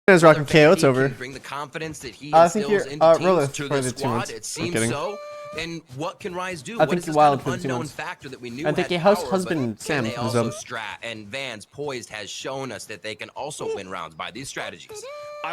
Is rocking KO. It's over. Bring the confidence that he I think you're roller to the squad. It seems so. And what can Rise do? I What think is this Wild kind of for the unknown factor that we knew? I think had house power, husband but Sam can they was also strat, and Vans Poised has shown us that they can also win rounds by these strategies.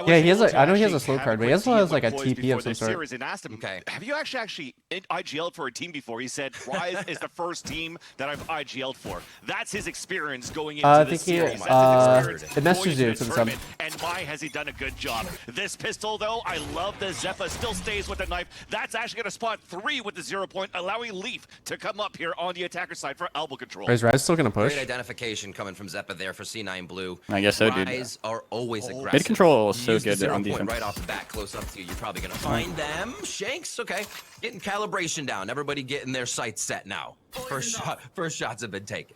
Yeah, he has a. I know he has a slow card, but he also has like a TP of some sort. And asked him, okay. Have you actually IGL'd for a team before? He said, Rise is the first team that I've IGL'd for. That's his experience going into the series. The message did for the sub. And why has he done a good job? This pistol, though, I love the Zeppa still stays with the knife. That's actually going to spot 3 with the 0 point, allowing Leaf to come up here on the attacker side for elbow control. Is Rise still going to push? Great identification coming from Zeppa there for C9 Blue. I guess so, dude. Rise are always aggressive. Mid control is so good on defense. Right off the bat, close up to you. You're probably going to find them. Shanks, okay. Getting calibration down. Everybody getting their sights set now. First shots have been taken.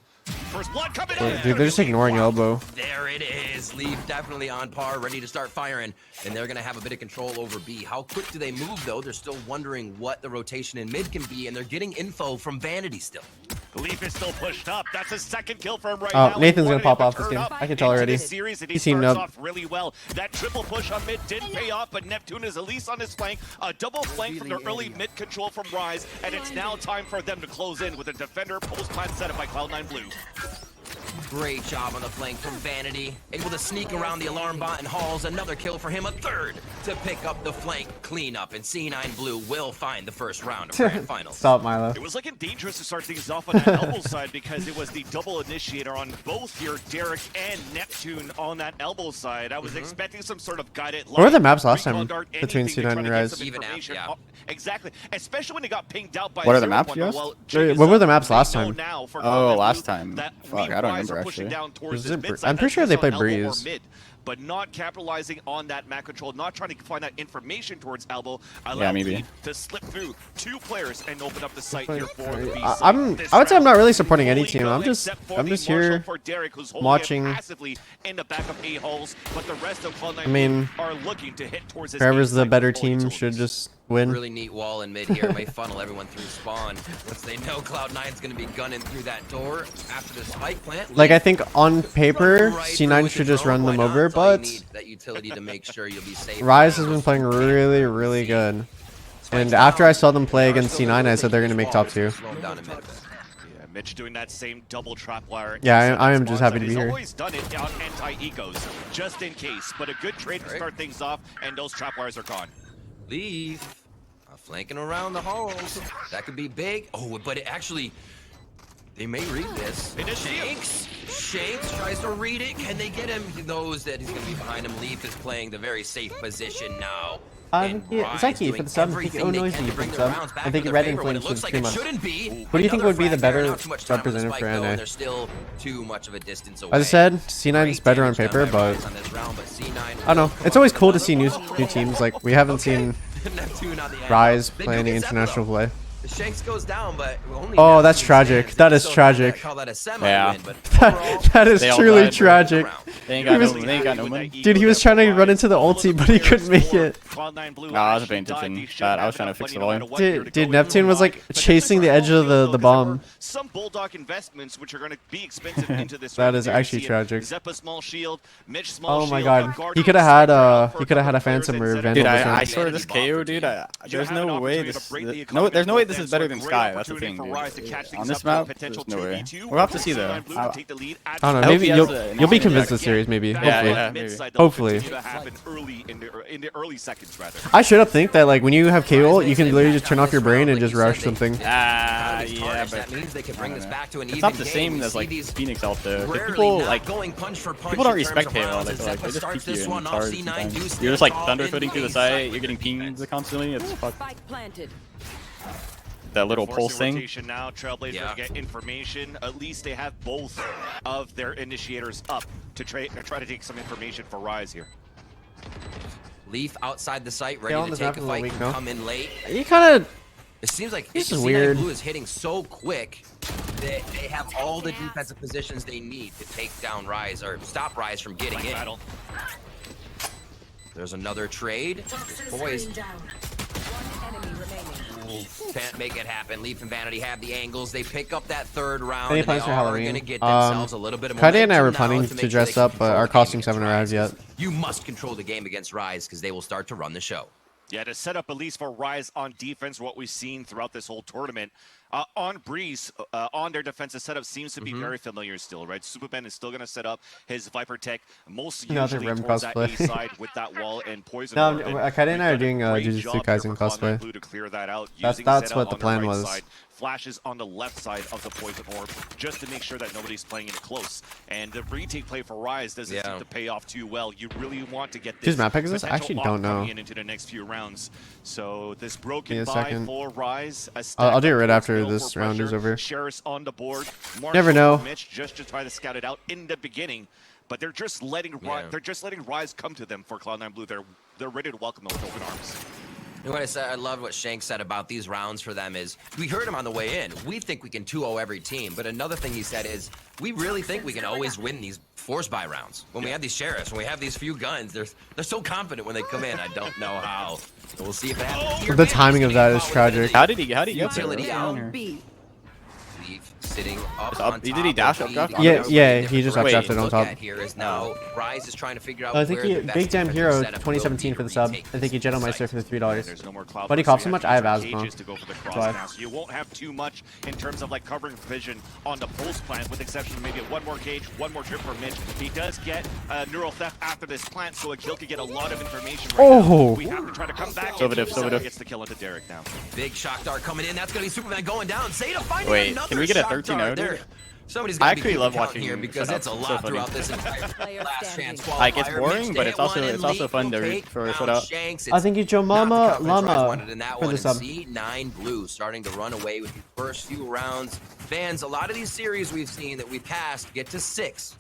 First blood coming in. Dude, they're just ignoring elbow. There it is. Leaf definitely on par, ready to start firing. And they're going to have a bit of control over B. How quick do they move, though? They're still wondering what the rotation in mid can be, and they're getting info from Vanity still. Leaf is still pushed up. That's a second kill for him right now. Nathan's going to pop off this game. I can tell already. He seemed starts up. off really well. That triple push on mid didn't pay off, but Neptune is at least on his flank. A double flank from the early mid control from Rise, and it's now time for them to close in with a defender post-plant setup by Cloud9 Blue. Great job on the flank from Vanity. Able to sneak around the alarm bot and hauls another kill for him, a third to pick up the flank cleanup. And C9 Blue will find the first round of GrandFinal. Stop, Milo. It was looking dangerous to start things off on that elbow side because it was the double initiator on both here, Derek and Neptune on that elbow side. I was expecting some sort of guided light. What were the maps last time between C9 and Rise? Even out, yeah. Exactly. Especially when it got pinged out by what are the maps, yes? What were the maps last time? Oh, last time. Fuck, I don't remember actually. I'm pretty sure they played Breeze. But not capitalizing on that map control, not trying to find that information towards elbow. Yeah, maybe. To slip through 2 players and open up the site here for the B. I would say I'm not really supporting any team. I'm just here watching. In the back of A-holes, but the rest of Cloud9 I mean, are looking to hit towards this whoever's the better team should just win. Really neat wall in mid here. May funnel everyone through spawn. Once they know Cloud9's going to be gunning through that door after the spike plant. Like, I think on paper, C9 should just run them over, but that utility to make sure you'll be safe. Rise has been playing really, really good. And after I saw them play against C9, I said they're going to make top 2. Mitch doing that same double trap wire. Yeah, I am just happy to be here. He's always done it on anti-egos, just in case. But a good trade to start things off, and those trap wires are gone. Leaf flanking around the halls. That could be big. Oh, but it actually, they may read this. Shanks tries to read it. Can they get him? He knows that he's going to be behind him. Leaf is playing the very safe position now. Zeki for the sub. Oh, Noisy for the sub. I think Red Inflames was too much. Who do you think would be the better representative for NA? There's still too much of a distance away. As I said, C9 is better on paper, but I don't know. It's always cool to see new teams. Like, we haven't seen Rise play any international play. Shanks goes down, but oh, that's tragic. That is tragic. Yeah. That is truly tragic. They ain't got no money. Dude, he was trying to run into the ulti, but he couldn't make it. No, I wasn't paying attention. I was trying to fix the volume. Dude, Neptune was like chasing the edge of the bomb. Some Bulldog investments, which are going to be expensive into this. That is actually tragic. Zeppa small shield, Mitch small oh my god, he could have had a Phantom or Vandal. Dude, I swear this KO, dude. There's no way this. There's no way this is better than Sky. That's the thing, dude. On this map, there's no way. We'll have to see though. I don't know. Maybe you'll be convinced this series. Maybe. Hopefully. I should have think that like when you have KO, you can literally just turn off your brain and just rush something. Yeah, but it's not the same as like Phoenix out there. People don't respect KO. They just keep you in cards sometimes. You're just like thunderfooting through the site. You're getting pinged constantly. It's fuck. That little pulse thing. Now, Trailblazers get information. At least they have both of their initiators up to try to take some information for Rise here. Leaf outside the site, ready to take a fight. Come in late. You kind of. It seems like this is weird. Blue is hitting so quick that they have all the defensive positions they need to take down Rise or stop Rise from getting in. There's another trade. Boys. Can't make it happen. Leaf and Vanity have the angles. They pick up that third round. Any And plans they for are Halloween? going to get themselves a little bit of Kade and I were momentum planning now to make sure dress they up, can but control our the game costumes against haven't arrived Rise. yet. You must control the game against Rise because they will start to run the show. Yeah, to set up at least for Rise on defense, what we've seen throughout this whole tournament, on Breeze, on their defensive setup seems to be very familiar still, right? Superman is still going to set up his Viper tech, most usually Rim towards that cosplay. A side with that wall and Poison. No, Orbit. Kade and I are We've doing done a great Jujutsu job here Kaisen for Cloud9 cosplay. Blue to clear that out, That's using what Zeta the on plan right was. Side, flashes on the left side of the Poison Orb, just to make sure that nobody's playing it close. And the retake play for Rise doesn't seem to pay off too well. You really want to get this. Whose map pick is this? I actually don't know. Into the next few rounds. So this broken Give me a buy second. for Rise. I'll do it right after Middle this for round is pressure. over. Sheriff's on the board. Never know. Mitch just to try to scout it out in the beginning, but they're just letting Rise come to them for Cloud9 Blue. They're ready to welcome them with open arms. You know what I said? I love what Shank said about these rounds for them is we heard him on the way in. We think we can 2-0 every team, but another thing he said is we really think we can always win these force buy rounds. When we have these sheriffs, when we have these few guns, they're so confident when they come in. I don't know how. So we'll see if it happens. Here. The timing of that is tragic. How did he get Utility there? out. Leaf sitting up on top. Did he dash up draft? Yeah, he just updrafted on top. Here is now Rise is trying to figure out I think where he the best Big Damn defensive Hero setup will 2017 be for the to sub. retake I think he this Jedi Meister site. for the $3. There's no more cloud But he burst, so costs so you much. have I have to use asthma. cages to go for the cross Why? now. So you won't have too much in terms of like covering vision on the pulse plant, with exception of maybe one more cage, one more trip for Mitch. He does get neural theft after this plant, so a kill could get a lot of information right now. We have to try to come back. Silverdiff. Gets the kill into Derek now. Big shock dart coming in. That's gonna be Superman going down. Zeta finding Wait, another can we get a shock 13-0 dart there. dude? Somebody's I gonna actually be love count watching here because it's a setups. lot So funny. throughout this entire last chance qualifier. Like, it's boring, but it's also fun to take for a down setup. Shanks. I think you Joe Not the Mama confidence Rise Llama wanted in that for one. the sub. C9 Blue starting to run away with the first few rounds. Fans, a lot of these series we've seen that we passed get to 6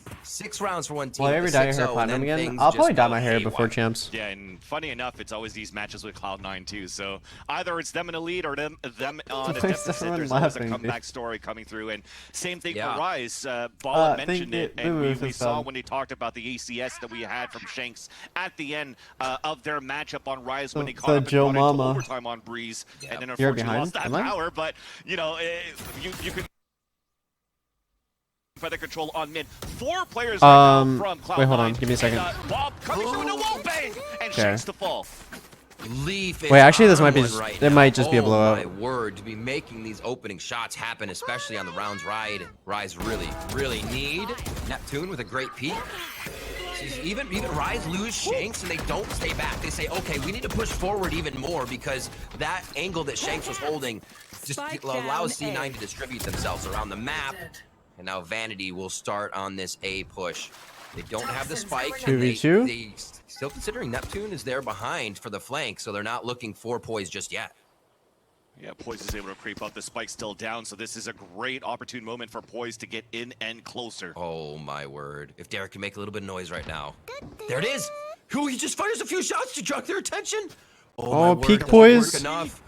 rounds for one team. Will I ever dye your hair 6-0, platinum and then again? things I'll just probably dye go my hair haywire. before champs. Yeah, and funny enough, it's always these matches with Cloud9 too. So either it's them in the lead or them on a deficit. everyone There's always a laughing, comeback dude? story coming through. And same thing Yeah. for Rise. Bala thank mentioned you. it, and we for saw sub. when they talked about the ACS that we had from Shanks at the end of their matchup on Rise when they So caught up and Joe brought into Mama. overtime on Breeze, and then You're unfortunately behind? lost that Am I? power. But you know, you can. Better control on mid. 4 players right now from Cloud9. Wait, hold on. Give me a second. And, Bob coming through in a wall bang, and Okay. Shanks to fall. Leaf is Wait, actually, this on might be one just- right it now. might just be a Oh blowout. my word, to be making these opening shots happen, especially on the rounds Rise really need. Neptune with a great peek. Even Rise lose Shanks and they don't stay back. They say, okay, we need to push forward even more because that angle that Shanks was holding just allows C9 to distribute themselves around the map. And now Vanity will start on this A push. They don't have the spike. and 2v2? They still considering Neptune is there behind for the flank, so they're not looking for Poise just yet. Yeah, Poise is able to creep up. The spike's still down, so this is a great opportune moment for Poise to get in and closer. Oh my word. If Derek can make a little bit of noise right now. There it is. Who he just fires a few shots to draw their attention. Oh, my peak word, Poise. doesn't work enough.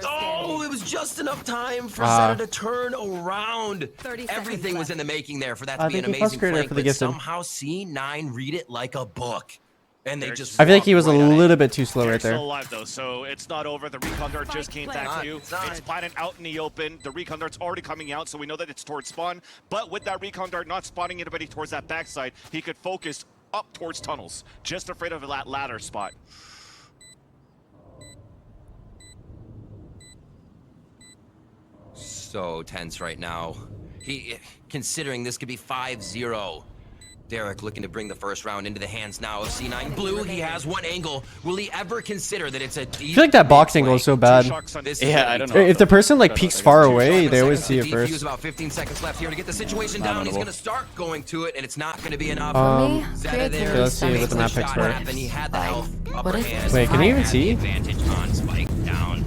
Oh, it was just enough time for Ah. Zeta to turn around. 30 Everything seconds was in the making there for that I to be an think he amazing frustrated flank, for the but gifted. somehow C9 read it like a book. And they just I feel like he was a walked right at it. little bit too slow right Derek's there. still alive though, so it's not over. The recon dart just came back to you. It's not. It's planted out in the open. The recon dart's already coming out, so we know that it's towards spawn. But with that recon dart not spawning anybody towards that backside, he could focus up towards tunnels. Just afraid of that ladder spot. So tense right now. Considering this could be 5-0. Derek looking to bring the first round into the hands now of C9 Blue. He has one angle. Will he ever consider that it's a... I feel like that box angle is so bad. Yeah, I don't know. If the person like peeks far away, they always see it Defuse, first. about 15 seconds left here to get the situation down. He's going to start going to it, and it's not going to be enough. Zeta there. Okay, let's see what the map picks Shot were. happened. He had the health upper What is hand. this? Wait, can you even Had the see? advantage on Spike down.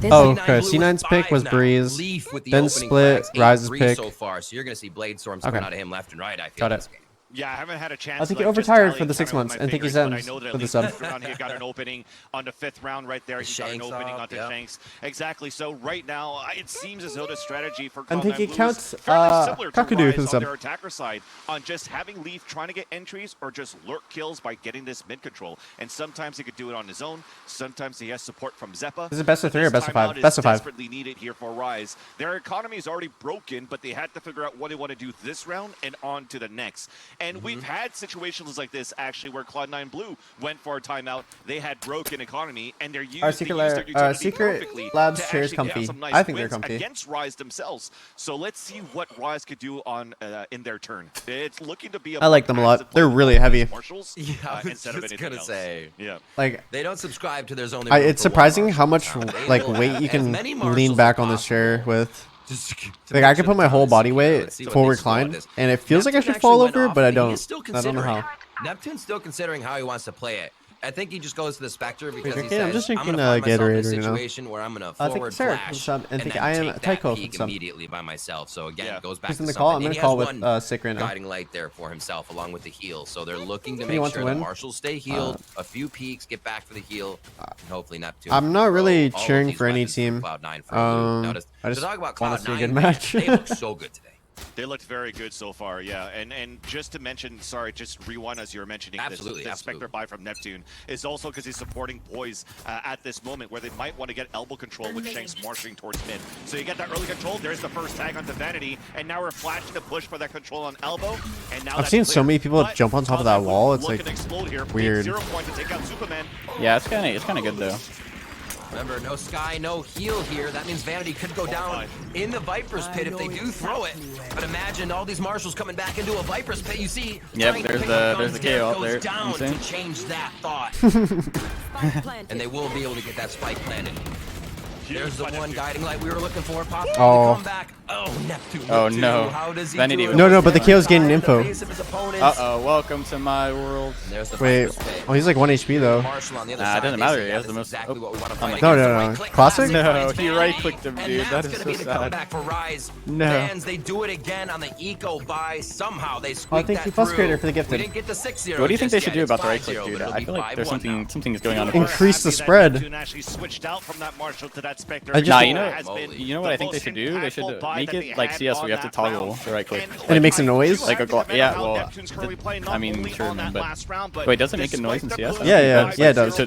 Oh, C9 okay. Blue C9's with pick was 5 now. Breeze. Leaf with the Then opening split flags, Rise's 8-3 pick. so far. So you're going to see Blade Storms Okay. coming out of him left and right, I feel, Got in it. this game. Yeah, I haven't had a chance. I think to, he like, just overtired tally for the kind 6 of with months my and think he's fingers, but I ends know that for at the least sub. fifth round he got an opening on the 5th round right there. He got an opening onto Shanks. Exactly. So right now, it seems as though the strategy for I think he Cloud9 Blue counts is fairly similar to Kakadu for the Rise on sub. their attacker side, on just having Leaf trying to get entries or just lurk kills by getting this mid control. And sometimes he could do it on his own. Sometimes he has support from Zeppa. Is it best of 3 or best of 5? Timeout Best is of 5. desperately needed here for Rise. Their economy is already broken, but they had to figure out what they want to do this round and on to the next. And we've had situations like this actually where Cloud9 Blue went for a timeout. They had broken economy, and they're used Our to Secret, use their utility Secret perfectly Labs to chair is actually get comfy. some nice I think they're wins comfy. against Rise themselves. So let's see what Rise could do on in their turn. It's looking to be a I like them a lot. They're really heavy. Marshals, Yeah, I was instead of just anything gonna else. say. Yeah. Like, They don't subscribe to there's only. it's surprising how much like weight you can lean back on this chair with. Like I can put my whole body weight full recline, and it feels like I should fall over, but I don't. I don't know how. Neptune's still considering how he wants to play it. I think he just goes to the Spectre because he okay, says, I'm just drinking gonna find myself in a Gatorade right now. situation where I'm gonna Thank forward you, sir, for the flash sub, and and think then I am take Tycho that for peak the sub. immediately by myself. So again, it goes back He's to in the something. call. I'm And gonna he call has with one Sick right now. guiding light there for himself along with the heal. So they're looking to He make wants sure to the win. marshals stay healed, a few peaks, get back for the heal, and hopefully Neptune. I'm not really throw all of cheering these for any weapons team. Cloud9 for Blue. Now, I just to talk about want to see a Cloud9, good man, match. they look so good today. They looked very good so far, yeah. And just to mention, sorry, just rewind as you were mentioning this Spectre buy from Neptune is also because he's supporting Poise at this moment where they might want to get elbow control with Shanks marching towards mid. So you get that early control, there's the first tag onto Vanity, and now we're flashing to push for that control on elbow. And now I've seen so many people jump on top of that wall. It's like weird. 0 point to take out Superman. Yeah, it's kind of good though. Remember, no Sky, no heal here. That means Vanity could go down in the Viper's Pit if they do throw it. But imagine all these marshals coming back into a Viper's Pit. You see, yep, there's the KO up there. Down to change that thought. And they will be able to get that spike planted. There's the one guiding light we were looking for. Possibly to come back. Oh, Neptune. Oh no. How does he Vanity. No, but the KO's gaining info. Welcome to my world. Wait, oh, he's like 1 HP though. Nah, it doesn't matter. He has the most. No. Classic? No, he right-clicked him, dude. That is so sad. No. They do it again on the eco buy. Somehow they squeak I think he plus creator for the gifted. We didn't get the 6-0. What do you think they should do about the right-click, dude? I feel like there's something is going on. Increase the spread. Actually switched out from that Marshal to that Spectre. Nah, you know what I think they should do? They should make it like CS where you have to toggle the right-click. And it makes a noise? Like yeah, well, I mean, sure, but wait, does it make a noise in CS? Yeah, it does. To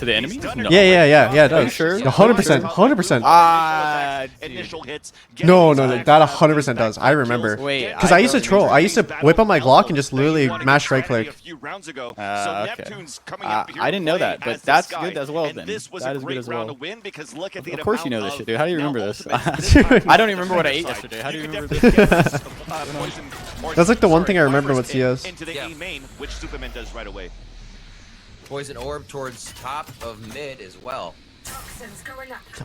the enemies? No. Yeah, it does. Sure? 100%. Initial hits. No, that 100% does. I remember. Wait, Because I used to troll. I used to whip on my Glock and just literally mash right click. Okay. I didn't know that, but that's good as well then. That is good as well. Of course you know this shit, dude. How do you remember this? I don't even remember what I ate yesterday. How do you remember this? That's like the one thing I remember with CS. Into the A main, which Superman does right away. Poison orb towards top of mid as well.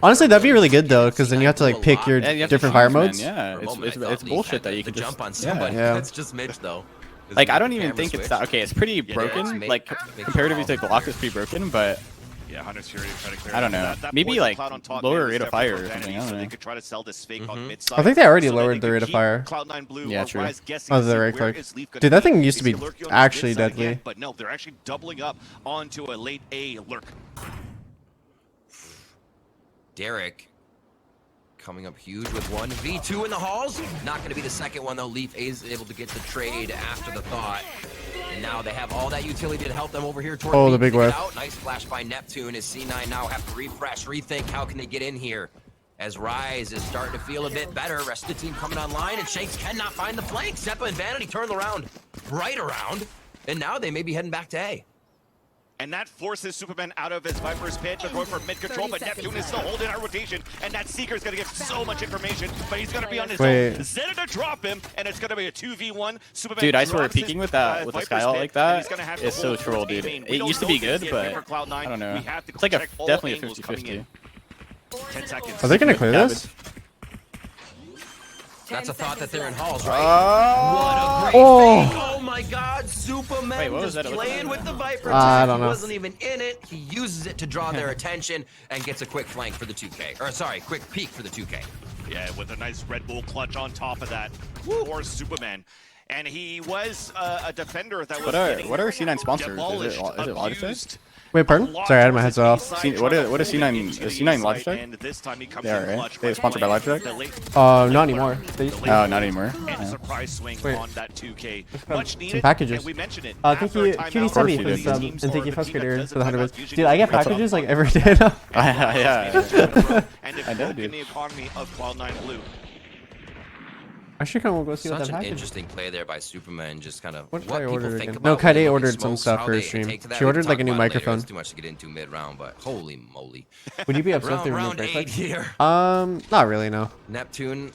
Honestly, that'd be really good though, because then you have to like pick your different fire modes. Yeah, it's bullshit that you can jump just on somebody. Yeah. That's just Mitch though. Like I don't even think it's that. Okay, it's pretty broken. Like comparatively to Glock, it's pretty broken, but. Yeah, Hunter's Fury trying to clear. I don't know. Maybe like lower rate of fire or something. I don't know. They could try to sell this fake on mid-side. I think they already lowered the rate of fire. Cloud9 Blue Yeah, true. Oh, the right click. Dude, that thing used to be actually deadly. But no, they're actually doubling up onto a late A lurk. Derek coming up huge with one V2 in the halls. Not going to be the second one though. Leaf is able to get the trade after the thought. And now they have all that utility to help them over here toward the big wave. Nice flash by Neptune as C9 now have to refresh, rethink how can they get in here. As Rise is starting to feel a bit better. Rest of the team coming online and Shanks cannot find the flank. Zeppa and Vanity turn around, right around. And now they may be heading back to A. And that forces Superman out of his Viper's Pit. They're going for mid-control, but Neptune is still holding our rotation. And that Seeker's going to get so much information, but he's going to be on his own. Zeta to drop him, and it's going to be a 2v1. Superman dude, I swear, peeking with a sky ult like that is so troll, dude. It used to be good, but I don't know. It's like definitely a 50-50. 10 seconds. Are they going to clear this? That's a thought that they're in halls, right? What a great fake. Oh my god, Superman Wait, what was just that? playing with the Viper. I don't know. He wasn't even in it. He uses it to draw their attention and gets a quick flank for the 2K. Or sorry, quick peek for the 2K. Yeah, with a nice Red Bull clutch on top of that for Superman. And he was a defender that was What are C9 sponsors? Is it Logitech? abused. Wait, pardon? Sorry, I had my headset off. What is C9? Is C9 Logitech? And this time he comes They are, in right? clutch They're by sponsored by playing Logitech? the late- Not anymore. They used to be. Oh, not anymore. and Yeah. surprise swing Wait. on that 2K. Much needed. Some packages. And we mentioned it. Thank After you, a timeout, Cutie Of course Sunny you for the did. sub, teams and thank or you, the team Frustrator, that for the 100 doesn't bits. Dude, I get timeout packages like every day now. Yeah. and it I know, broke dude. in the economy of Cloud9 Blue. I should come and go see what Such that an package is. interesting play there by Superman. Just kind of What what did I people order think again? about. No, when Kaide they look ordered at some smokes, stuff how for her they stream. take to that. She We ordered can like a talk new about it later. microphone. It's too much to get into mid-round, but holy moly. Would you be upset if they Round removed 8 bracelets? here. Not really, no. Neptune.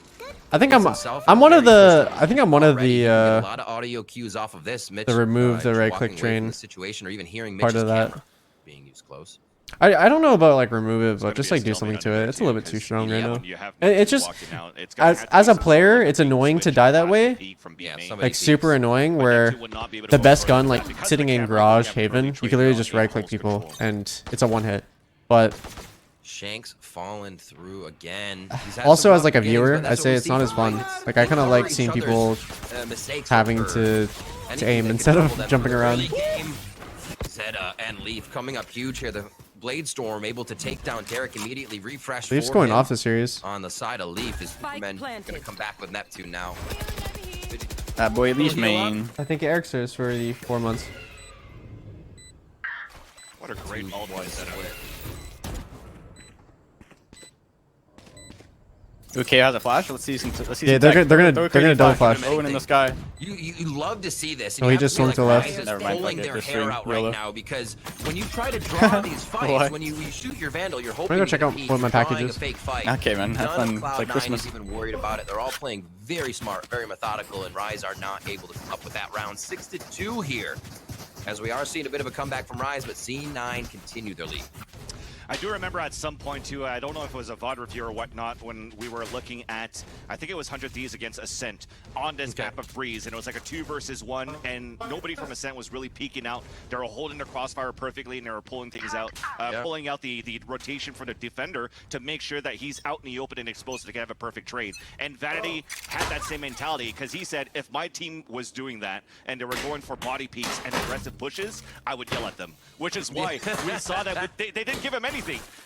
I think gets himself I'm a one of very the first I think I'm one of already. You can get a the lot of audio cues off of this. Mitch, remove the just right walking click away from train the situation, or even hearing part Mitch's of that. camera being used close. I don't know about like remove it, but Gonna just be a like do stalemate something to under it. there It's a little too, bit too 'cause strong right yeah, now. when you have It's just walking out, it's gonna have to as be a some player, sort of it's big annoying to switch die that fast way. peak from Yeah, B-main. somebody Like super annoying where Neptune would not be able to the go best for it, gun but like because of sitting the in camera, garage you have an early haven, you trade can literally on just the right click pulse people control. and it's a one hit. But Shanks falling through again. also as like a viewer, I say it's not as fun. Like I kind of like seeing people having to aim instead of jumping around. Zeta and Leaf coming up huge here. The Blade Storm able to take down Derek immediately. Refresh. Leaf's for going him off the series. on the side of Leaf. Is men going to come back with Neptune now? That boy Leaf main. I think Eric's is for the 4 months. What a great all boy setup. Okay, has a flash. Let's see some. Let's see. Yeah, some they're tech. gonna double flash. Owen in the sky. You love to see this. Oh, he just swung to the left. Never mind, Pulling fuck it, their just hair swing, out right YOLO. now because when you try to draw these fights, What? when you shoot your Vandal, you're hoping go to check out compete. what my You're drawing package is. a fake fight. Okay, man, have None fun. of It's like Cloud9 Christmas. is even worried about it. They're all playing very smart, very methodical, and Rise are not able to come up with that round. 6-2 here, as we are seeing a bit of a comeback from Rise, but C9 continue their lead. I do remember at some point too, I don't know if it was a VOD review or whatnot, when we were looking at, I think it was 100 Thieves against Ascent on this map of Breeze, and it was like a 2 versus 1, and nobody from Ascent was really peeking out. They were holding their crossfire perfectly, and they were pulling things out, pulling out the rotation for the defender to make sure that he's out in the open and exposed so they can have a perfect trade. And Vanity had that same mentality, because he said, if my team was doing that, and they were going for body peeks and aggressive pushes, I would yell at them. Which is why we saw that they didn't give him anything.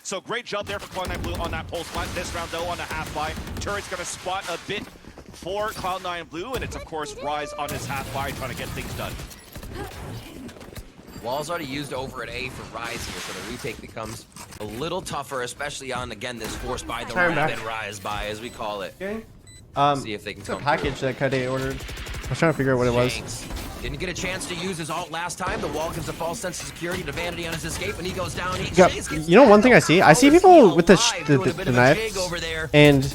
So great job there for Cloud9 Blue on that pulse plant. This round though on a half buy. Turret's gonna spot a bit for Cloud9 Blue, and it's of course Rise on his half buy trying to get things done. Wall's already used over at A for Rise here, so the retake becomes a little tougher, especially on, again, this force by the rapid Rise by, as we call it. Okay. See if they can It's a come package through. that Kaide ordered. I was trying to figure out what it was. Shanks didn't get a chance to use his ult last time. The wall gives a false sense of security to Vanity on his escape, and he goes down. You know one thing I see? I see people with the knives, and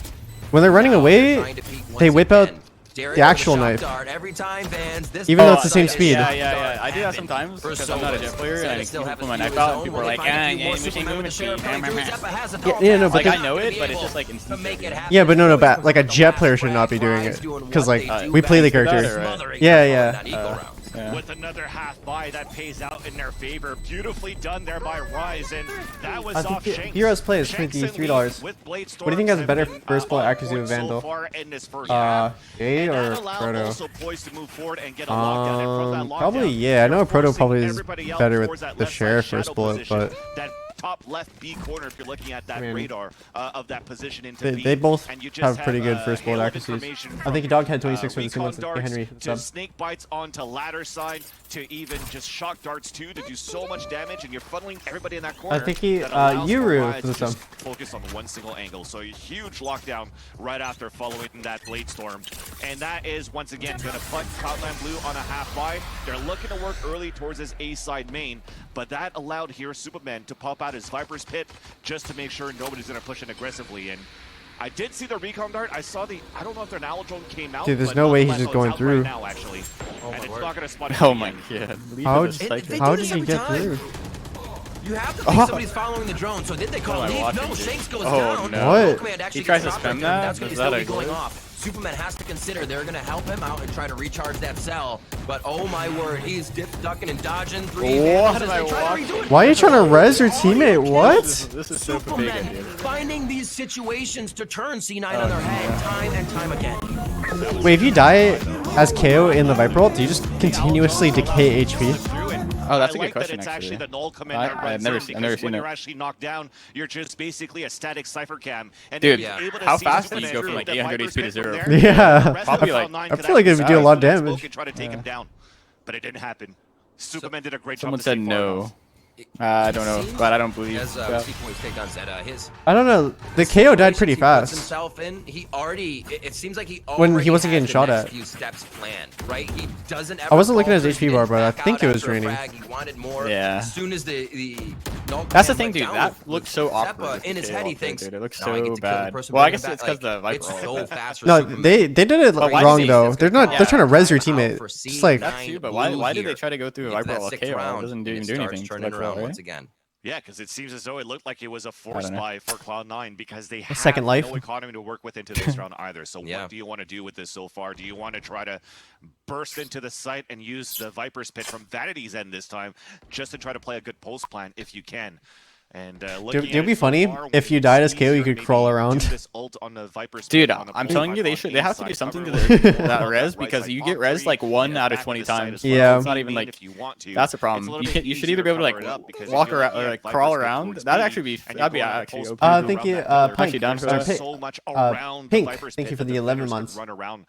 when they're running away, they whip out the actual knife. Even though it's the same speed. Yeah. I do that sometimes because I'm not a jet player, and I keep pulling my knife out, and people are like, movement speed. Yeah, no, but Like I know it, but it's just like instinctive. yeah, but no, but like a jet player should not be doing it because like we play the character. Right. Yeah. With another half buy that pays out in their favor. Beautifully done there by Rise, and that was off Shanks. Heroes play is Shanks and $23. Leaf with Blade What do you think has a better Storms have first bullet been accuracy with so Vandal? far in this first half. A And or that allowed Proto? also poised to move forward and get a lockdown. And from that lockdown, Probably yeah. I know they're Proto forcing probably is everybody else better towards with that the left side sheriff shadow first bullet, position, but that top left B corner, if you're looking at that I mean, radar of that position into B, they both and you just have pretty good first bullet hail of accuracies. information I think from, Dog had 26 for the recon single. darts Henry to sub. snake bites onto ladder side to even just shock darts too to do so much damage, and you're funneling everybody in that corner. I think he that allows Yuru Rise for the to just sub. focus on one single angle. So a huge lockdown right after following that Blade Storm, and that is once again going to put Cloud9 Blue on a half buy. They're looking to work early towards his A side main, but that allowed here Superman to pop out his Viper's Pit just to make sure nobody's going to push in aggressively. And I did see the recon dart. I saw the, I don't know if their knowledge drone came out. Dude, there's but no way he's nonetheless, just it's going out through. Right now, actually. And it's not going to spot Oh anybody my yet. god. Leaf How is a did- psychic. How did he get through? You have to think somebody's following the drone, so did they call Oh, I Leaf? watched No, him, dude. Shanks goes Oh, down. no. What? Command actually He tries gets to dropped spam right there. that? That's going to Is still that be a going glitch? off. Superman has to consider they're going to help him out and try to recharge that cell. But oh my word, he's dip, ducking, and dodging. Three What Vandals am as I they try to watching? redo it. Why are you trying to res your teammate? What? This is so Superman big, dude. finding these situations to turn C9 on their head time and time again. Wait, if you die, as KO in the Viper ult, do you just continuously decay HP? Oh, that's a I good like question, that it's actually. the null command that runs I've never in, seen because when it. you're actually knocked down, you're just basically a static cipher cam. And Dude, if you're able to how see fast Superman do you go from, through like, the 800 Viper's HP to pit from 0? there, Yeah. the rest of Probably, like, Cloud9 I could feel like it actually would do a lot of smash that smoke damage. and try to take him down, but it didn't happen. Superman did a great Someone job. said no. I don't know, but I don't believe. As Yeah. Points take on Zeta, his I don't know. The KO died pretty he puts fast. himself in. He already. It seems like he When he already wasn't has getting the shot next at. few steps planned, right? He doesn't. I wasn't looking at ever his HP bar, but I think it was draining. He wanted more. Yeah. As soon as the That's the thing, dude. That looks so awkward. Zeppa, with in the his KO head, he out there, thinks, dude. It looks "Now I get so to kill the bad. person Well, I bringing guess him it's back." because the Viper It's ult, so but- fast for No, Superman. they did it But why wrong did they- though. They're Yeah. trying to res your Time out teammate. for Just like That's true, but why did they try to go through a Get to Viper that ult sixth KO? It round, doesn't and even it do starts anything. to turning Viper around ult, right? once again. Yeah, because it seems as though it looked like it was a I force don't know. buy for Cloud9 because they have second life. no economy to work with into this round either. So Yeah. what do you want to do with this so far? Do you want to try to burst into the site and use the Viper's Pit from Vanity's end this time just to try to play a good pulse plan if you can? And Dude, it'd be funny if you died as KO, you could crawl around. Dude, I'm telling you, they have to do something to that res because you get res like 1 out of 20 times. Yeah. It's not even like that's a problem. You should either be able to like walk around or like crawl around. That'd be actually OP. Thank you, Actually, Pink. down for Or that. Pink. So much around Pink, the Viper's thank you Pit for that the 11 players can months. run around,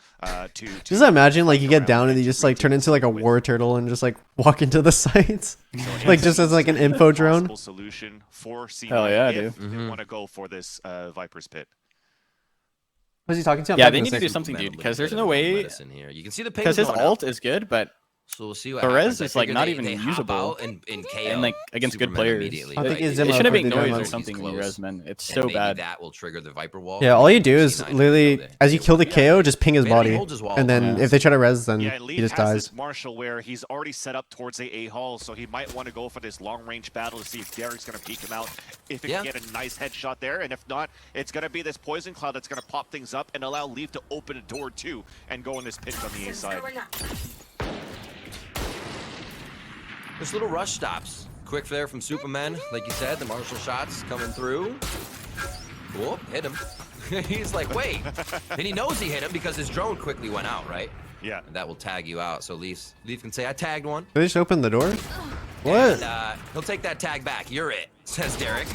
Just imagine like you get down and you just like turn into like a war turtle and just like walk into the sites, like just as like an info drone. Solution for C9 Hell yeah, if dude. they want to go for this Viper's Pit. Was he talking to? Yeah, they need to do something, dude, because there's no way. Here. You can see the Because his going ult out. is good, but So we'll see what the res happens. I is, like, figure not they- even they hop usable. out and KO and like against good Superman players. immediately. I think it's It Zimmer shouldn't for make the noise or diamonds. something when you res, man. It's And so maybe bad. that will trigger the Viper wall. Yeah, all you do is C9 literally, will know as you kill the KO, just ping his Vanity body, holds his wall. and then Yeah. if they try to res, then Yeah, he Leaf just has dies. this Marshall where he's already set up towards a hall, so he might want to go for this long-range battle to see if Derek's going to peek him out, if he Yeah. can get a nice headshot there, and if not, it's going to be this poison cloud that's going to pop things up and allow Leaf to open a door too and go in this pinch on the A side. There's little rush stops. Quick there from Superman, like you said, the Marshall shots coming through. Whoop, hit him. He's like, wait. And he knows he hit him because his drone quickly went out, right? Yeah. And that will tag you out. So Leaf can say, I tagged one. Did they just open the door? What? And, he'll take that tag back. You're it, says Derek.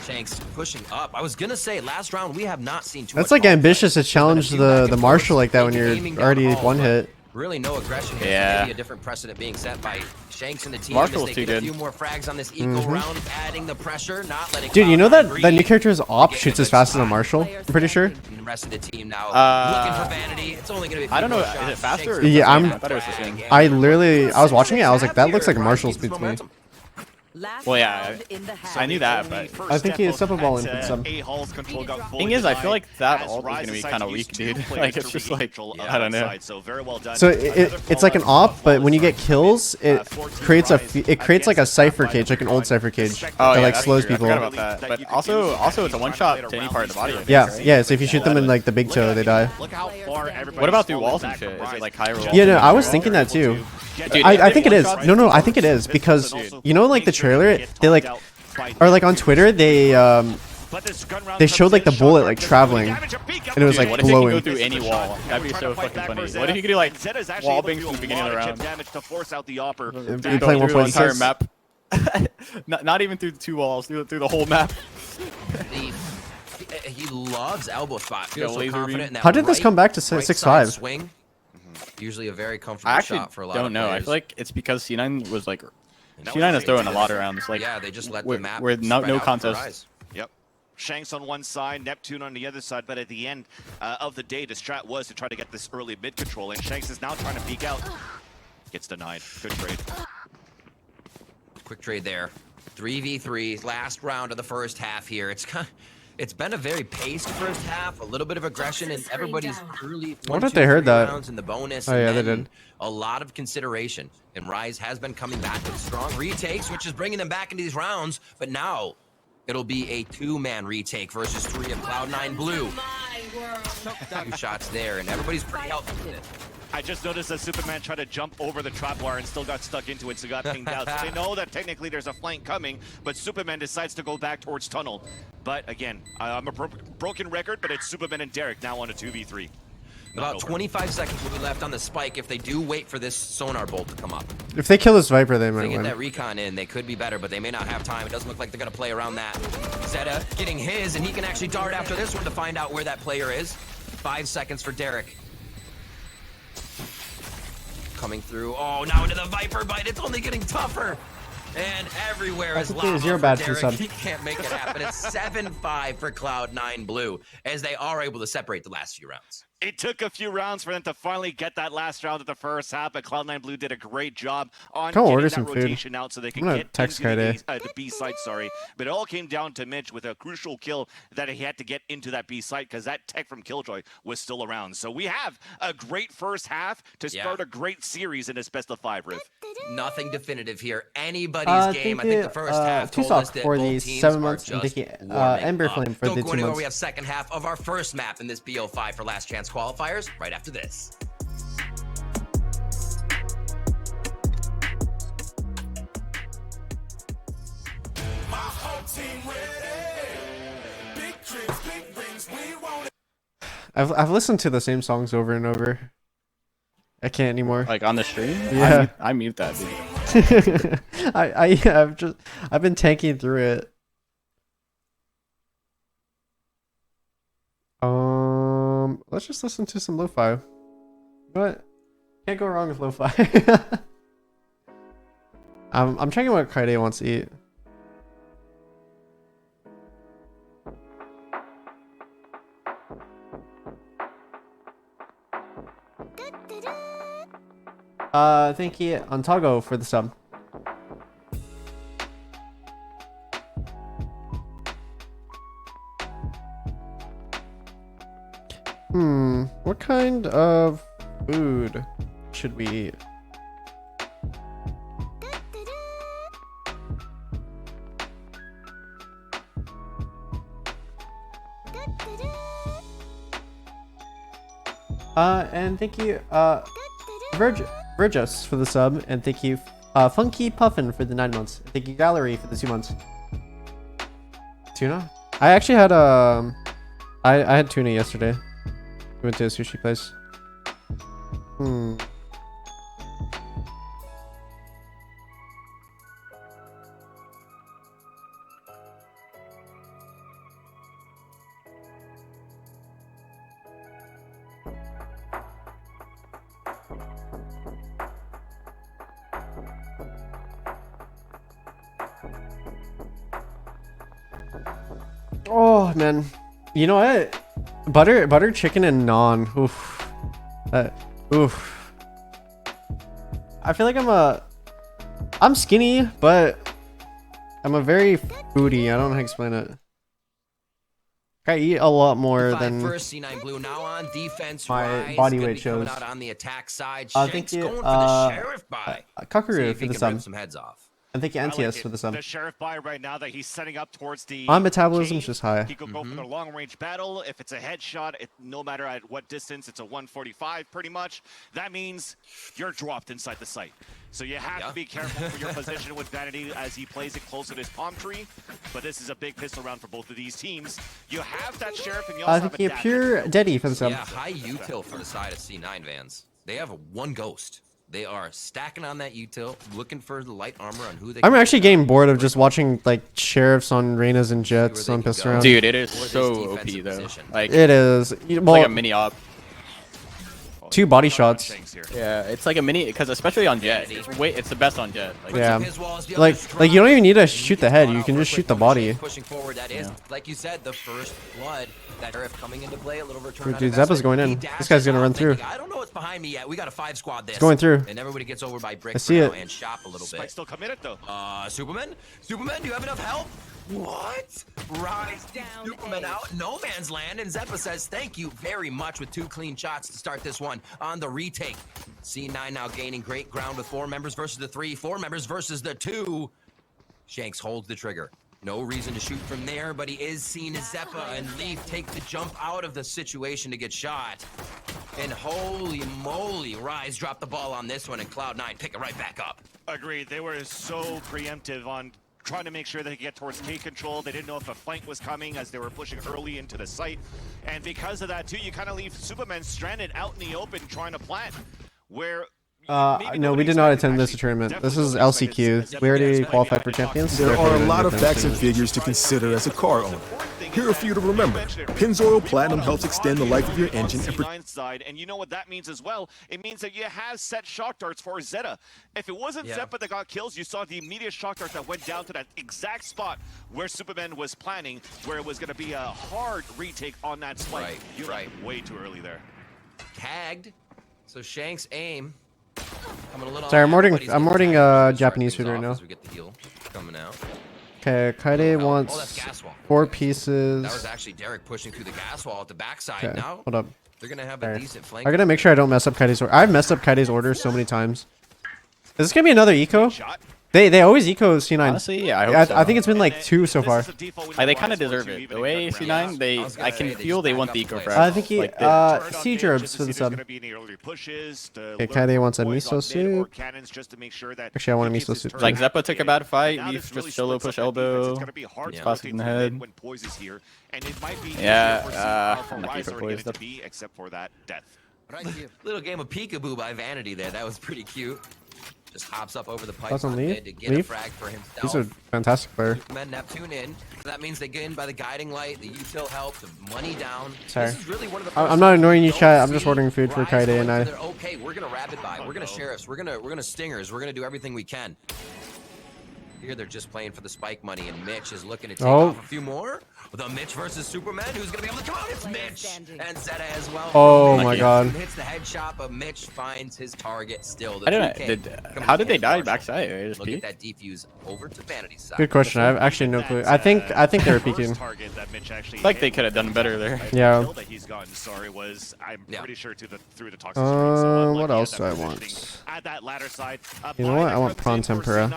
Shanks pushing up. I was gonna say, last round we have not seen too That's much like ball ambitious play. to challenge There's been a few back the and Marshall forth, like that when maybe you're aiming down already the hall, one but hit. Really no aggression here. Yeah. So maybe a different precedent being set by Shanks and the team. Marshall's as they too get a good. few more frags on this eco round, adding the pressure, not letting Dude, you know Cloud9 that breathe. new character's op Getting shoots a as good fast as a spot. Marshall? I'm pretty sure. And the rest of the team now Uh, looking for Vanity. It's only gonna be a few I don't know, more is shots. it faster Shanks or is Yeah, gonna I'm- have I thought it was the frag, same. and I literally, I was watching it, I was like, that here, looks like Ryan Marshall keeps the speeds me. momentum. Well, yeah, I knew that, but I think he is step up ball in for some. thing is, I feel like that ult is gonna be kind of weak, dude. Like it's just like I don't know. So it's like an op, but when you get kills, it creates like a cipher cage, like an old cipher cage Oh that yeah, like that's slows true. I people. forgot about that. But also it's a one shot to any part of the body. I think, Yeah, right? yeah. So if you shoot them in like the big toe, they die. What about through walls and shit? Is it like high roll? Yeah, no, I was thinking that too. Dude, I think it is. No, I think it is because you know, like the trailer, they like, or like on Twitter, they showed like the bullet like traveling, and it was like What if he can go glowing. through any wall? That'd be so fucking funny. What if he could do like wall bangs from the beginning of the round? You playing Through the entire 1.6? map. not even through the 2 walls, through the whole map. He loves elbow spot. Feels so laser confident beam. in that How did this right- come back to right 6-5? side swing. Usually a very comfortable I actually shot for a lot don't of know. I players. feel like it's because C9 was like C9 is throwing a lot around. It's like yeah, they just let we're- the map we're no spread out contest. for eyes. Yep. Shanks on one side, Neptune on the other side, but at the end of the day, the strat was to try to get this early mid control, and Shanks is now trying to peek out. Gets denied. Good trade. Quick trade there. 3v3, last round of the first half here. It's been a very paced first half, a little bit of aggression, and everybody's early. I wonder if they heard that. Rounds in the bonus. Oh, and yeah, they then did. A lot of consideration, and Rise has been coming back with strong retakes, which is bringing them back into these rounds. But now it'll be a 2-man retake versus 3 of Cloud9 Blue. 2 shots there, and everybody's pretty healthy with it. I just noticed that Superman tried to jump over the trap wire and still got stuck into it, so got pinged out. So they know that technically there's a flank coming, but Superman decides to go back towards tunnel. But again, I'm a broken record, but it's Superman and Derek now on a 2v3. About 25 seconds will be left on the spike if they do wait for this sonar bolt to come up. If they kill this Viper, they If might they get win. that recon in, they could be better, but they may not have time. It doesn't look like they're going to play around that. Zeta getting his, and he can actually dart after this one to find out where that player is. 5 seconds for Derek. Coming through. Oh, now into the Viper bite. It's only getting tougher. And everywhere is lava zero for bad for Derek. sub. He can't make it happen. It's 7-5 for Cloud9 Blue as they are able to separate the last few rounds. It took a few rounds for them to finally get that last round of the first half, but Cloud9 Blue did a great job on Go getting order that some food. rotation out so they could I'm gonna get text into Kaide. the B site, sorry. But it all came down to Mitch with a crucial kill that he had to get into that B site because that tech from Killjoy was still around. So we have a great first half to start a great series in this best of 5, Riv. Nothing definitive here. Anybody's game. I think the first half told us that for both the teams 7 are months, and just Vicky, warming Ember up. Flame for Don't the go 2 anywhere. months. We have second half of our first map in this BO5 for last chance qualifiers right after this. I've listened to the same songs over and over. I can't anymore. Like on the stream? Yeah. I mute that, dude. I've been tanking through it. Let's just listen to some lo-fi. But can't go wrong with lo-fi. I'm checking what Kaide wants to eat. Thank you, Antago, for the sub. What kind of food should we eat? And thank you, Virgos for the sub, and thank you, Funky Puffin for the 9 months. Thank you, Gallery for the 2 months. Tuna? I actually had I had tuna yesterday. We went to a sushi place. Oh man, you know what? Butter chicken and naan. Oof. Oof. I feel like I'm skinny, but I'm a very foodie. I don't know how to explain it. I eat a lot more than first C9 Blue now on defense. my body weight shows. Out on the attack side. Thank you, going for the sheriff buy. Kakaru for the sub. Some heads off. And thank you, NTS for the sub. The sheriff buy right now that he's setting up towards the My metabolism's cave. just high. He could go for the long range battle. If it's a headshot, no matter at what distance, it's a 145 pretty much. That means you're dropped inside the site. So you have to be careful for your position with Vanity as he plays it close to his palm tree. But this is a big pistol round for both of these teams. You have that sheriff and you also have a thank you, Pure Deddy for the sub. Yeah, high util for the side of C9 Vans. They have one ghost. They are stacking on that util, looking for the light armor on who they I'm actually getting bored of just watching like sheriffs on Reynas and Jets on pistol rounds. Dude, it is so OP though. Like it is. It's Well, like a mini op. 2 body shots. Yeah, it's like a mini because especially on Jet. It's the best on Jet. Like, Yeah. Like you don't even need to shoot the head. You can just shoot the body. Pushing forward, that is, like you said, the first blood. That sheriff coming into play, a little return. Dude, Zeppa's going in. This guy's gonna run through. I don't know what's behind me yet. We got a 5 squad this. It's going through. And everybody gets over by brick I see it. and shop a little bit. Still committed though. Superman? Superman, do you have enough help? What? Rise down. Superman out. No man's land. And Zeppa says thank you very much with 2 clean shots to start this one on the retake. C9 now gaining great ground with 4 members versus the 3, 4 members versus the 2. Shanks holds the trigger. No reason to shoot from there, but he is seen as Zeppa, and Leaf take the jump out of the situation to get shot. And holy moly, Rise dropped the ball on this one, and Cloud9 pick it right back up. Agreed. They were so preemptive on trying to make sure they could get towards K control. They didn't know if a flank was coming as they were pushing early into the site. And because of that too, you kind of leave Superman stranded out in the open trying to plant. Where no, we did not attend this tournament. This is LCQ. We already qualified for champions. There are a lot of facts and figures to consider as a car owner. Here are a few to remember. Pennzoil Platinum helps extend the life of your engine. And you know what that means as well? It means that you have set shock darts for Zeta. If it wasn't Zeppa that got kills, you saw the immediate shock dart that went down to that exact spot where Superman was planning, where it was going to be a hard retake on that spike. You went way too early there. Tagged. So Shank's aim. Sorry, I'm ordering Japanese food right now. We get the heal coming out. Okay, Kaide wants 4 pieces. That was actually Derek pushing through the gas wall at the backside. Okay, now hold up. They're gonna have a decent flank. I'm gonna make sure I don't mess up Kaide's order. I've messed up Kaide's order so many times. Is this gonna be another eco? They always eco C9. Honestly, yeah, I hope so. I think it's been like 2 so far. They kind of deserve it. The way C9, I can feel they want the eco frag. I think he siege herbs for the sub. Okay, Kaide wants a miso soup. Actually, I want a miso soup. Like Zeppa took a bad fight. Leaf just solo push elbow. Toss it in the head. Yeah, I'm not keeping poised up. Except for that death. Little game of peekaboo by Vanity there. That was pretty cute. Just hops up over the pipe That's on Leaf. to get a frag for himself. He's a fantastic player. Men Neptune in. So that means they get in by the guiding light, the util help, the money down. Sorry. This is really one of the I'm not ignoring you, chat. I'm just ordering food for Kaide and I. Okay, we're gonna rapid buy. We're gonna sheriffs. We're gonna stingers. We're gonna do everything we can. Here they're just playing for the spike money, and Mitch is looking to take off a few more. The Mitch versus Superman, who's gonna be able to come out? It's Mitch and Zeta as well. Oh my god! Hits the headshot, but Mitch finds his target still. I don't know. How did they die backside? Look at that defuse over to Vanity's side. Good question. I have actually no clue. I think they were peeking. Like they could have done better there. Yeah. I'm pretty sure through the toxic what else do I want? At that latter side, you know what? I want prawn tempura.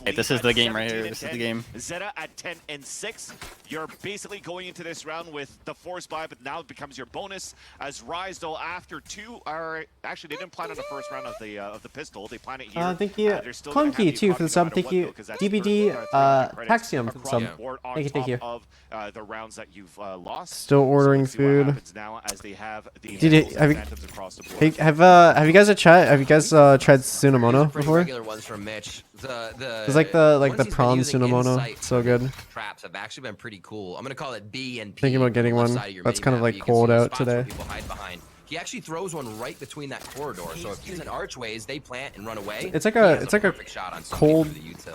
Hey, this is the game right here. This is the game. Zeta at 10 and 6. You're basically going into this round with the force buy, but now it becomes your bonus. As Rysdale, after 2 are actually they didn't plan on the first round of the pistol. They plan it here. Thank you, Clunky too for the sub. Thank you, DBD Taxium for the sub. Thank you. Of the rounds that you've lost. Still ordering food. Now as they have the have you guys tried Tsunamono before? Regular ones from Mitch. It's like the prawn Tsunamono. So good. Traps have actually been pretty cool. I'm gonna call it B and P. Thinking about getting one. That's kind of like cold out today. People hide behind. He actually throws one right between that corridor. So if he's in archways, they plant and run away. It's like a cold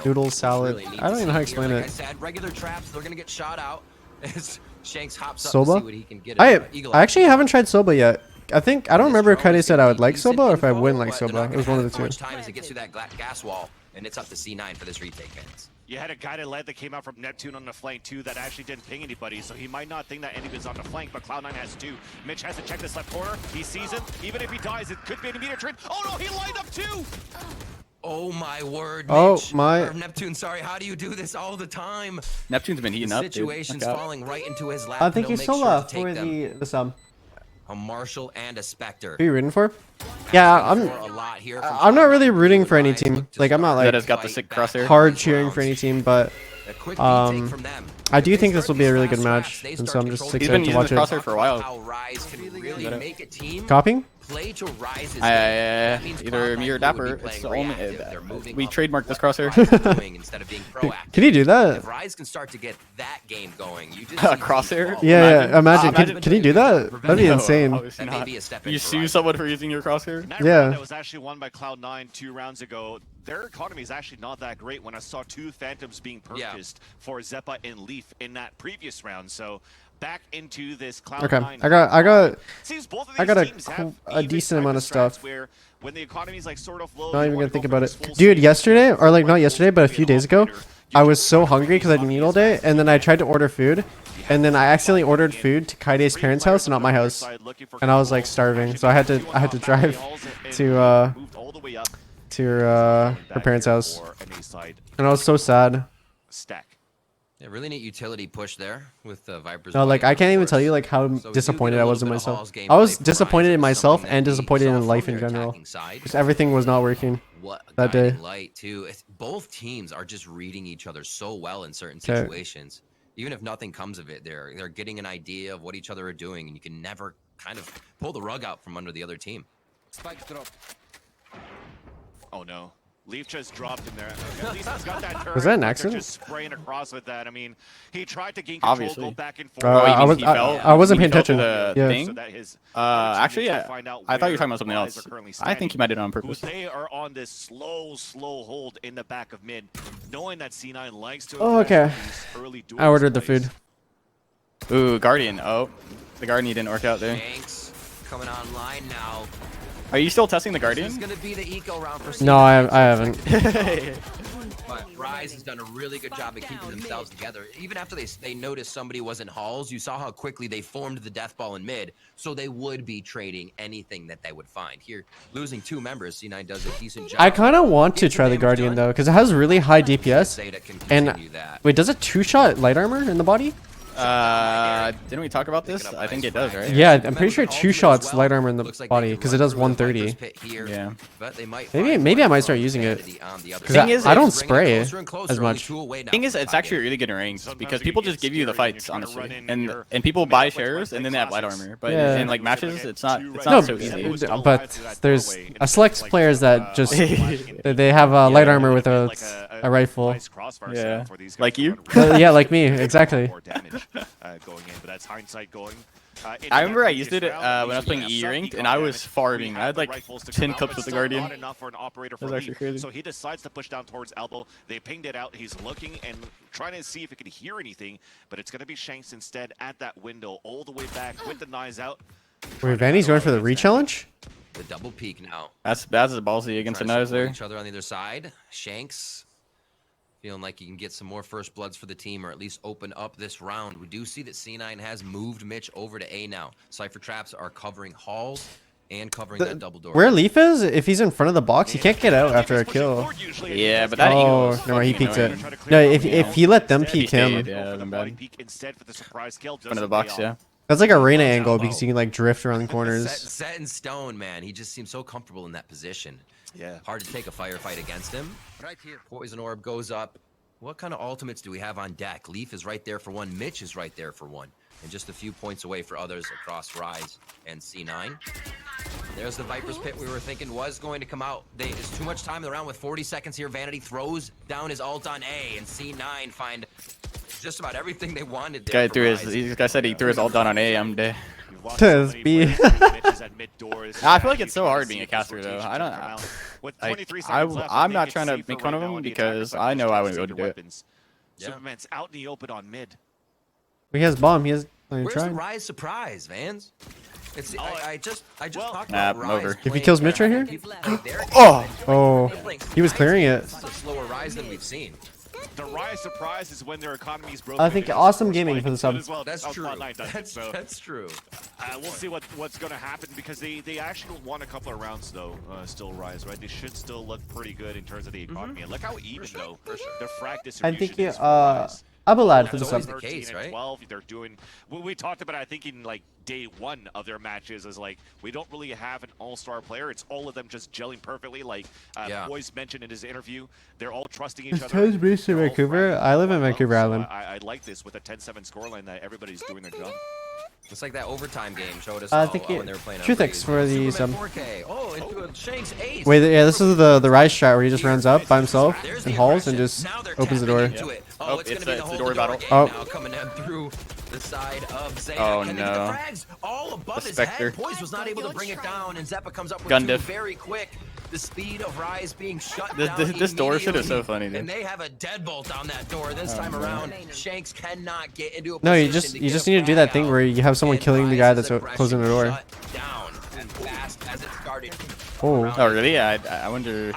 noodle salad. I don't even know how to explain it. Like I said, regular traps, they're gonna get shot out. As Shanks hops up Soba? to see what he can get. I actually haven't tried Soba yet. I don't remember if Kaide said I would like Soba or if I wouldn't like Soba. It was one of the two. Much time as it gets through that gas wall, and it's up to C9 for this retake, fans. You had a guided lead that came out from Neptune on the flank too that actually didn't ping anybody, so he might not think that anybody's on the flank, but Cloud9 has 2. Mitch has to check this left corner. He sees him. Even if he dies, it could be an immediate trade. Oh no, he lined up 2! Oh my word, Mitch. Or Neptune, sorry, how do you do this all the time? Neptune's been heating up, dude. Situation's falling right into his lap. Thank you, Sola, for the sub. A Marshall and a Spectre. Who are you rooting for? Yeah, I'm not really rooting for any team. Like I'm not like Zeta's got the sick crosshair. Hard cheering for any team, but I do think this will be a really good match, and so I'm just excited to watch it. Crosshair for a while. Copying? Either me or Dapr. It's the only, we trademarked this crosshair. Can you do that? If Rise can start to get that game going, you just crosshair? Yeah, imagine. Can you do that? That'd be insane. You sue someone for using your crosshair? Yeah. That was actually won by Cloud9 2 rounds ago. Their economy is actually not that great when I saw 2 Phantoms being purchased for Zeppa and Leaf in that previous round. So back into this Cloud9. Okay, I got a decent amount of stuff. Where when the economy is like sort of low, not even gonna think about it, dude. Yesterday, or like not yesterday, but a few days ago, I was so hungry because I didn't eat all day, and then I tried to order food, and then I accidentally ordered food to Kaide's parents' house, not my house, and I was like starving, so I had to drive to her parents' house, and I was so sad. Yeah, really neat utility push there with the Vipers. No, like I can't even tell you like how disappointed I was in myself. I was disappointed in myself and disappointed in life in general. Just everything was not working that day. Light too. both teams are just reading each other so well in certain situations. Even if nothing comes of it, they're getting an idea of what each other are doing, and you can never kind of pull the rug out from under the other team. Spike drop. Oh no. Leaf just dropped in there. At least he's got that turret. Was that an accident? Just spraying across with that. I mean, he tried to gain control, Obviously. go back and forth. I wasn't paying attention. The Yeah. thing. So that his Actually, yeah. find out I thought you were talking where about something Rise else. are currently I think he might have done it on standing, purpose. who They are on this slow hold in the back of mid, knowing that C9 likes to. Oh, okay. Early I ordered the food. Ooh, Guardian. Oh, the Guardian didn't work out there. Shanks coming online now. Are you still testing the This Guardian? is going to be the eco round for No, I haven't. But Rise has done a really good job of keeping themselves together. Even after they noticed somebody was in halls, you saw how quickly they formed the death ball in mid, so they would be trading anything that they would find. Here, losing 2 members, C9 does a decent job. I kind of want to try the Guardian though, because it has really high DPS. And wait, does it 2-shot light armor in the body? Didn't we talk about this? I think it does, right? Yeah, I'm pretty sure 2 shots light armor in the body because it does 130. Yeah. Maybe I might start using it because I don't spray as much. Thing is, it's actually really good in ranks because people just give you the fights, honestly, and people buy shares and then they have light armor. But Yeah. in like matches, it's not No, so easy. but there's a select players that just they have light armor with a rifle. Yeah, like you. Yeah, like me, exactly. Going in, but that's hindsight going. I remember I used it when I was playing E-ranked, and I was farming. I had like 10 clips with the Guardian. Not enough for an operator That was actually crazy. So he decides to push down towards elbow. They pinged it out. He's looking and trying to see if he can hear anything, but it's going to be Shanks instead at that window, all the way back with the knives out. Wait, Vanny's going for the re-challenge? The double peek now. That's ballsy against the knives there. Each other on the other side. Shanks feeling like he can get some more first bloods for the team, or at least open up this round. We do see that C9 has moved Mitch over to A now. Cypher traps are covering halls and covering that double door. Where Leaf is, if he's in front of the box, he can't get out after a kill. Yeah, but that Oh, no, he peeked it. No, if he let them peek him, Yeah, them bad. Front of the box, yeah. that's like a Reyna angle because he can like drift around corners. Set in stone, man. He just seems so comfortable in that position. Yeah. Hard to take a firefight against him. Right here. Poison orb goes up. What kind of ultimates do we have on deck? Leaf is right there for one. Mitch is right there for one. And just a few points away for others across Rise and C9. There's the Viper's Pit we were thinking was going to come out. There's too much time in the round with 40 seconds here. Vanity throws down his ult on A, and C9 find just about everything they wanted there. This guy said he threw his ult down on A. I'm dead. Tenz B. I feel like it's so hard being a caster though. I don't. I'm not trying to make fun of him because I know I wouldn't be able to do it. Superman's out in the open on mid. He has bomb. He has. Where's the trying. Rise surprise, Vans? It's I just talked Nah, about Rise. over. If he kills Mitch right here? Oh, he was clearing it. This is a slower Rise than we've seen. The Rise surprise is when their economy is broken. I think awesome gaming for the sub. That's true. That's true. We'll see what's going to happen because they actually won a couple of rounds though. Still Rise, right? They should still look pretty good in terms of the economy. And look how even though the frag distribution I think is for Rise. Abelad for the That's sub. always the case, right? 12, they're doing. We talked about it, I think in like day 1 of their matches is like we don't really have an all-star player. It's all of them just gelling perfectly. Like Boys mentioned in his interview, they're all trusting each other. Tenz based in Vancouver. I live in Vancouver Island. I like this with a 10-7 scoreline that everybody's doing their job. It's like that overtime game showed us I think when they were playing Truthix for the sub. 4K. Oh, into a Shanks ace. Wait, yeah, this is the Rise strat where he just runs up by himself and hauls and just opens the door. Oh, it's gonna be the door battle. Oh, now coming in through the side of Zeta. Oh Can no. they get the frags all above The his Spectre. head. Poise was not able to bring it down, and Zeppa comes up with Gun 2 diff. very quick. The speed of Rise being shut This- down this door shit is so immediately, funny, dude. And they have a deadbolt on that door this time around. Shanks cannot get into a No, you position just to need get to do a that frag thing out. where you have someone And killing the guy Rise's that's closing the door. shut down as fast as it started. Oh. Oh really? Yeah, I wonder.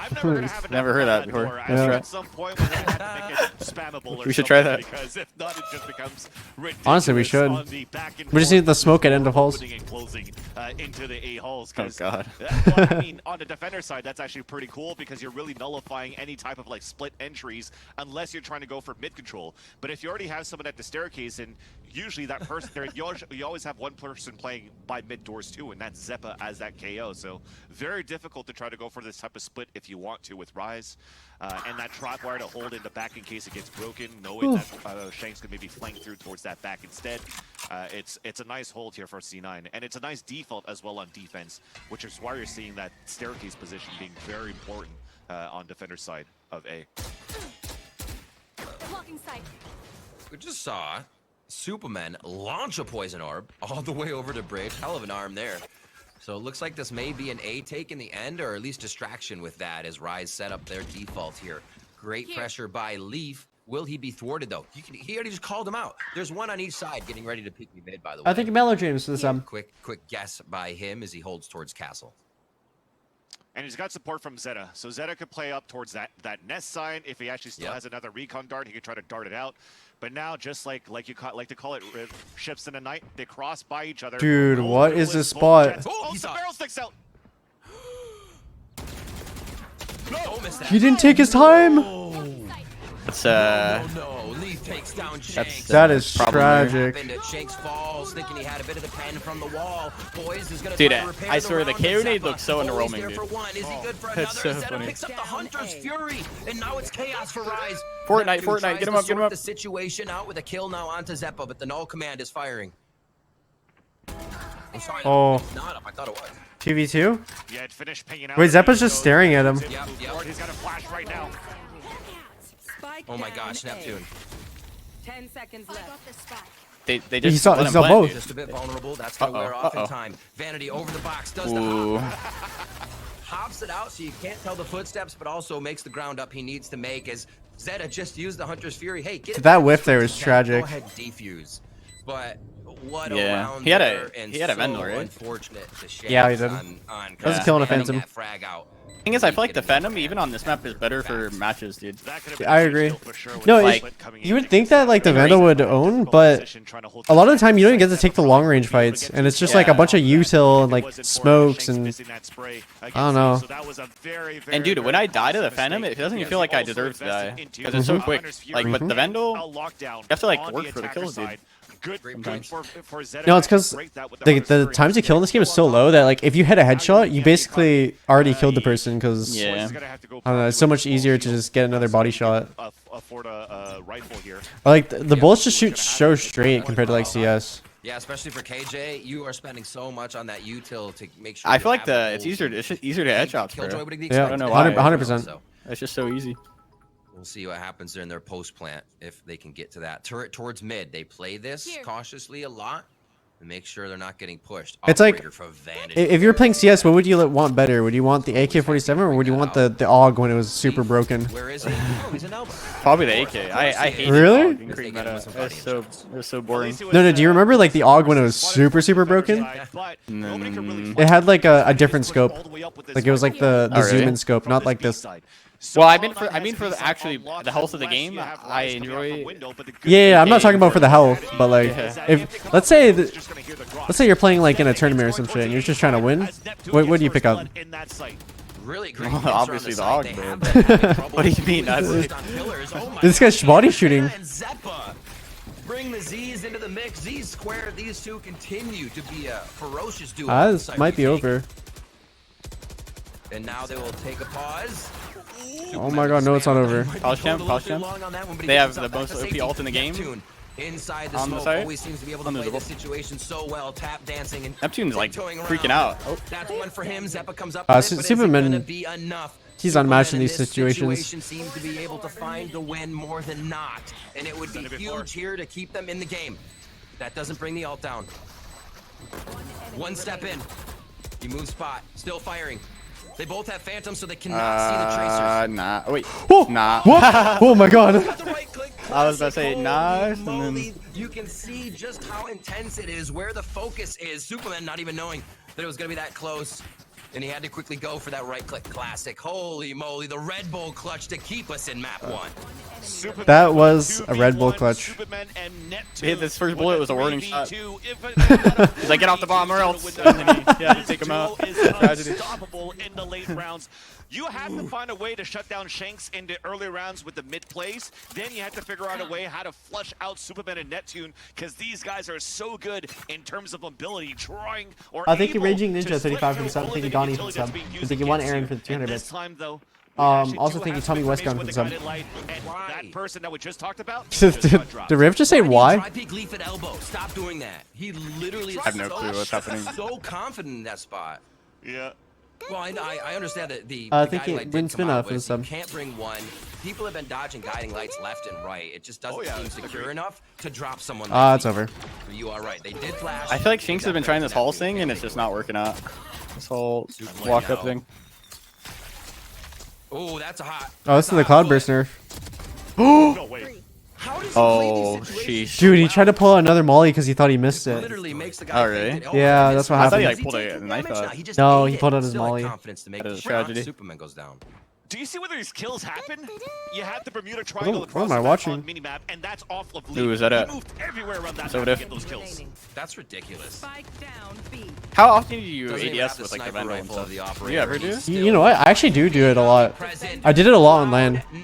Never heard that before. Yeah. At some point, we're gonna have to make it spammable or We should try something, that. Because if not, it just becomes ridiculous. Honestly, we should. On the back and We just forth need the smoke at end of halls. opening and closing into the A halls. Oh god. Well, I mean, on the defender side, that's actually pretty cool because you're really nullifying any type of like split entries unless you're trying to go for mid control. But if you already have someone at the staircase, and usually that person, you always have one person playing by mid doors too, and that's Zeppa as that KO. go. So very difficult to try to go for this type of split if you want to with Rise. And that tripwire to hold in the back in case it gets broken, knowing that Shanks could maybe flank through towards that back instead. It's a nice hold here for C9, and it's a nice default as well on defense, which is why you're seeing that staircase position being very important on defender's side of A. We just saw Superman launch a poison orb all the way over to Bridge. Hell of an arm there. So it looks like this may be an A take in the end, or at least distraction with that as Rise set up their default here. Great pressure by Leaf. Will he be thwarted though? He already just called him out. There's one on each side getting ready to peek me mid, by the way. I think Mellow James for this. Quick guess by him as he holds towards Castle. And he's got support from Zeta. So Zeta could play up towards that nest side. If he actually still has another recon dart, he could try to dart it out. But now, just like you like to call it ships in the night, they cross by each other. Dude, what is this spot? Oh, the barrel sticks out. He didn't take his time. That's No, Leaf takes down Shanks. That is tragic. Shanks falls, thinking he had a bit of the pen from the wall. Boys is gonna dude, try to repair I swear the KO nade looks so Always underwhelming, there dude. for one. Is he good for That's another? so Zeta funny. picks up the Hunter's Fury, and now it's chaos for Rise. Fortnite, Neptune tries get him to up, get him sort up. The situation out with a kill now onto Zeppa, but the null command is firing. I'm sorry, it's not up. I thought it was. 2v2? Yeah, it finished pinging out. Wait, Zeppa's just staring at him. Yep. He's got a flash right now. Oh my gosh, Neptune. 10 seconds left. They just He saw let him both. play, dude. Just a bit vulnerable. That's gonna wear off in time. Vanity over the box. Does the Ooh. hops it out so you can't tell the footsteps, but also makes the ground up he needs to make as Zeta just used the Hunter's Fury. Hey, get it That back. whiff there was tragic. Go ahead, defuse. But what Yeah. around He had a- there, and he had a so Vendor, right? unfortunate to Shanks Yeah, he did. on That was a kill and a getting phantom. that frag out. Thing is, I feel like the Phantom, even on this map, is better for matches, dude. I agree. No, you would think that like the Vandal would own, but a lot of the time you don't even get to take the long range fights, and it's just like a bunch of util and like smokes and I don't know. And dude, when I die to the Phantom, it doesn't even feel like I deserve to die because it's so quick. Like, but the Vandal, you have to like work for the kills, dude. No, it's because the time to kill in this game is so low that like if you hit a headshot, you basically already killed the person because Yeah. I don't know, it's so much easier to just get another body shot. Afford a rifle here. Or, like the bullets just shoot so straight compared to like CS. Yeah, especially for KJ, you are spending so much on that util to make sure. I feel like it's easier to headshots, bro. Killjoy would be Yeah, I don't know why. 100%. So It's just so easy. we'll see what happens during their post plant if they can get to that. Turret towards mid. They play this cautiously a lot and make sure they're not getting pushed. It's like, Operator for Vanity. If you're playing CS, what would you want better? Would you want the AK-47 or would you want the AUG when it was super broken? Where is he? Oh, he's an elbow. Probably the AK. I hate Really? it in Creed meta. It's so boring. No, do you remember like the AUG when it was super broken? It had like a different scope. Like it was like the Oh, really? zoom in scope, not like this. Well, I mean for the, actually the health of the game, I enjoy. Yeah, I'm not talking about for the health, but like Yeah. if let's say you're playing like in a tournament or some shit and you're just trying to win, what do you pick up? Really great. Well, hits on obviously the AUG, side. They man. have been having trouble What do you mean? with on pillars. Oh my This guy's gosh. body shooting. And Zeppa. Bring the Z's into the mix. Z squared. These two continue to be a ferocious duo. This might be over. And now they will take a pause. Oh my god, no, it's not over. Pause champ, pause champ. They have the most OP ult in the game. Inside the On the smoke, side. always seems to be able to play the situation so well, tap dancing and Neptune's like tiptoeing freaking around. out. Oh. That's one for him. Zeppa comes up. Uh, with it, but is it Superman, gonna be enough? he's unmatched in Superman these situations. Situation seems to be able to find the win more than not, and it would be huge here to keep them in the game. That doesn't bring the ult down. One step in. He moves spot. Still firing. They both have phantoms, so they cannot see the tracers. Nah. Oh, wait. Oh, Nah. what? Oh my god. Got the right click. I was about to say Holy nice, and moly. then- You can see just how intense it is, where the focus is. Superman not even knowing that it was going to be that close. And he had to quickly go for that right click classic. Holy moly, the Red Bull clutch to keep us in map one. That was a Red Bull clutch. Hit this first bullet was a warning shot. He's like, get off the bomb or else. And then he had to take him out. Tragedy. Unstoppable in the late rounds. You have to find a way to shut down Shanks into early rounds with the mid plays. Then you have to figure out a way how to flush out Superman and Neptune, because these guys are so good in terms of ability, drawing or Thank you, Raging Ninja 35 for the sub. Thank you, Donnie for the sub. Thank you, One Aaron for the 200 bits. Also thank you, Tommy Westgun for the sub. That person that we just talked about. Did Riv just say why? Try peek leaf at elbow. Stop doing that. He literally is I have no clue what's happening. so confident in that spot. Yeah. Well, I understand that the thank guiding you, light Win did come Spin out for the with, sub. you can't bring one. People have been dodging guiding lights left and right. It just doesn't seem secure enough to drop someone. It's over. You are right. They did flash. I feel like Shanks has been trying this whole thing and it's just not working out. This whole walk up thing. Oh, that's a hot. Oh, this is the Cloudburst nerf. No way. How does he Oh, play these situations? Dude, he tried to pull out another molly because he thought he missed it. Literally makes the guy Oh, really? think that, Yeah, I that's missed what it. I thought he happened. like pulled a knife out. He just No, ate he it. pulled out his Still had molly. confidence to make That the is shot. tragedy. Superman goes down. Do you see whether these kills happen? You have the Bermuda Triangle What across am I the watching? minimap, and that's off of Ooh, is that He it? moved everywhere around that So map what to if- get those kills. That's ridiculous. Spike down B. How often do you Doesn't even have ADS the with like the sniper Vandal and rifle of stuff? the Do operator. you ever do? He's You know what? I actually do it a lot. present. I did it a lot on LAN. 9.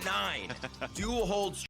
Dual holds